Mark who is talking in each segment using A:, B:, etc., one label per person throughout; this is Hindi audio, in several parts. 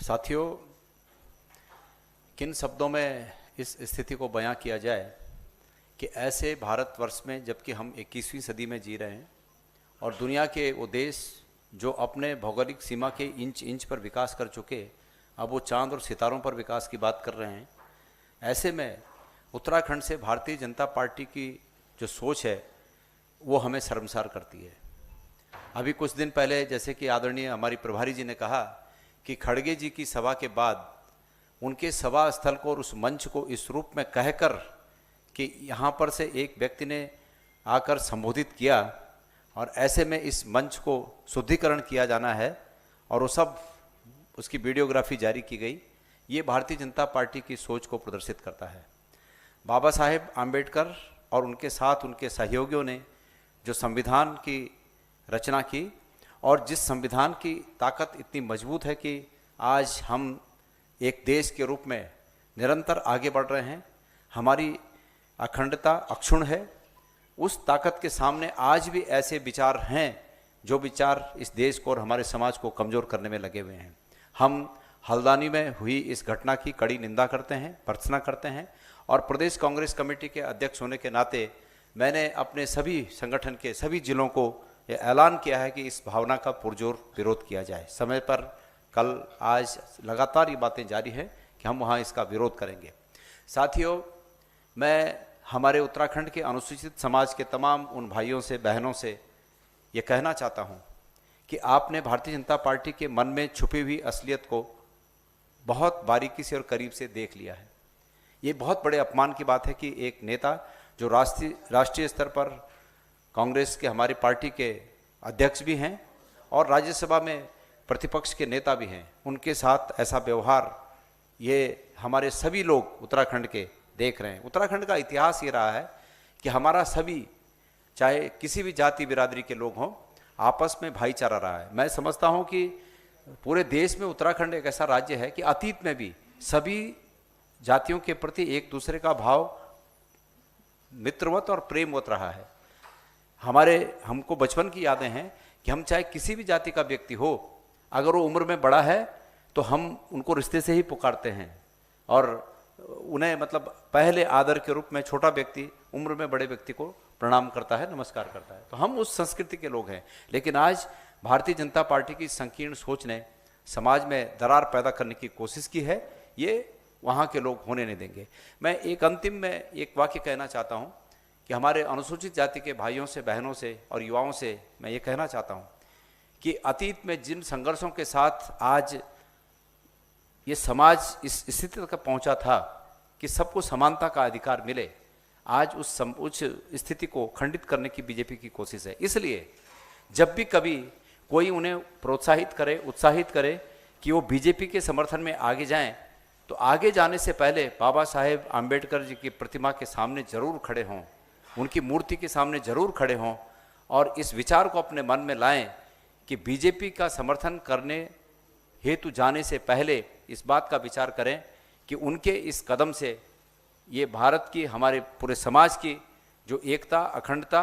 A: साथियों, किन शब्दों में इस स्थिति को बयां किया जाए कि ऐसे भारतवर्ष में, जबकि हम 21वीं सदी में जी रहे हैं और दुनिया के वो देश जो अपने भौगोलिक सीमा के इंच इंच पर विकास कर चुके, अब वो चांद और सितारों पर विकास की बात कर रहे हैं। ऐसे में उत्तराखंड से भारतीय जनता पार्टी की जो सोच है वो हमें शर्मसार करती है। अभी कुछ दिन पहले, जैसे कि आदरणीय हमारी प्रभारी जी ने कहा कि खड़गे जी की सभा के बाद उनके सभा स्थल को और उस मंच को इस रूप में कहकर कि यहाँ पर से एक व्यक्ति ने आकर संबोधित किया और ऐसे में इस मंच को शुद्धिकरण किया जाना है और वो सब उसकी वीडियोग्राफी जारी की गई, ये भारतीय जनता पार्टी की सोच को प्रदर्शित करता है। बाबा साहेब आम्बेडकर और उनके साथ उनके सहयोगियों ने जो संविधान की रचना की और जिस संविधान की ताकत इतनी मजबूत है कि आज हम एक देश के रूप में निरंतर आगे बढ़ रहे हैं, हमारी अखंडता अक्षुण्ण है, उस ताकत के सामने आज भी ऐसे विचार हैं जो विचार इस देश को और हमारे समाज को कमज़ोर करने में लगे हुए हैं। हम हल्द्वानी में हुई इस घटना की कड़ी निंदा करते हैं, भर्त्सना करते हैं और प्रदेश कांग्रेस कमेटी के अध्यक्ष होने के नाते मैंने अपने सभी संगठन के सभी जिलों को ये ऐलान किया है कि इस भावना का पुरजोर विरोध किया जाए। समय पर कल आज लगातार ये बातें जारी हैं कि हम वहाँ इसका विरोध करेंगे। साथियों, मैं हमारे उत्तराखंड के अनुसूचित समाज के तमाम उन भाइयों से, बहनों से ये कहना चाहता हूँ कि आपने भारतीय जनता पार्टी के मन में छुपी हुई असलियत को बहुत बारीकी से और करीब से देख लिया है। ये बहुत बड़े अपमान की बात है कि एक नेता जो राष्ट्रीय स्तर पर कांग्रेस के हमारी पार्टी के अध्यक्ष भी हैं और राज्यसभा में प्रतिपक्ष के नेता भी हैं, उनके साथ ऐसा व्यवहार ये हमारे सभी लोग उत्तराखंड के देख रहे हैं। उत्तराखंड का इतिहास ये रहा है कि हमारा सभी, चाहे किसी भी जाति बिरादरी के लोग हों, आपस में भाईचारा रहा है। मैं समझता हूँ कि पूरे देश में उत्तराखंड एक ऐसा राज्य है कि अतीत में भी सभी जातियों के प्रति एक दूसरे का भाव मित्रवत और प्रेमवत रहा है। हमको बचपन की यादें हैं कि हम चाहे किसी भी जाति का व्यक्ति हो, अगर वो उम्र में बड़ा है तो हम उनको रिश्ते से ही पुकारते हैं और उन्हें मतलब पहले आदर के रूप में छोटा व्यक्ति उम्र में बड़े व्यक्ति को प्रणाम करता है, नमस्कार करता है। तो हम उस संस्कृति के लोग हैं। लेकिन आज भारतीय जनता पार्टी की संकीर्ण सोच ने समाज में दरार पैदा करने की कोशिश की है, ये वहाँ के लोग होने नहीं देंगे। मैं एक अंतिम में एक वाक्य कहना चाहता हूँ कि हमारे अनुसूचित जाति के भाइयों से, बहनों से और युवाओं से मैं ये कहना चाहता हूँ कि अतीत में जिन संघर्षों के साथ आज ये समाज इस स्थिति तक पहुंचा था कि सबको समानता का अधिकार मिले, आज उस स्थिति को खंडित करने की बीजेपी की कोशिश है। इसलिए जब भी कभी कोई उन्हें प्रोत्साहित करे, उत्साहित करे कि वो बीजेपी के समर्थन में आगे जाएं, तो आगे जाने से पहले बाबा साहेब आम्बेडकर जी की प्रतिमा के सामने जरूर खड़े हों, उनकी मूर्ति के सामने जरूर खड़े हों और इस विचार को अपने मन में लाएं कि बीजेपी का समर्थन करने हेतु जाने से पहले इस बात का विचार करें कि उनके इस कदम से ये भारत की, हमारे पूरे समाज की जो एकता, अखंडता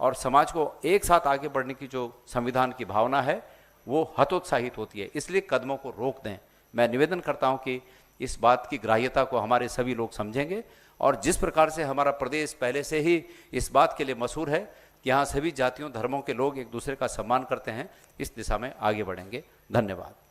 A: और समाज को एक साथ आगे बढ़ने की जो संविधान की भावना है वो हतोत्साहित होती है। इसलिए कदमों को रोक दें। मैं निवेदन करता हूं कि इस बात की ग्राह्यता को हमारे सभी लोग समझेंगे और जिस प्रकार से हमारा प्रदेश पहले से ही इस बात के लिए मशहूर है कि यहाँ सभी जातियों, धर्मों के लोग एक दूसरे का सम्मान करते हैं, इस दिशा में आगे बढ़ेंगे। धन्यवाद।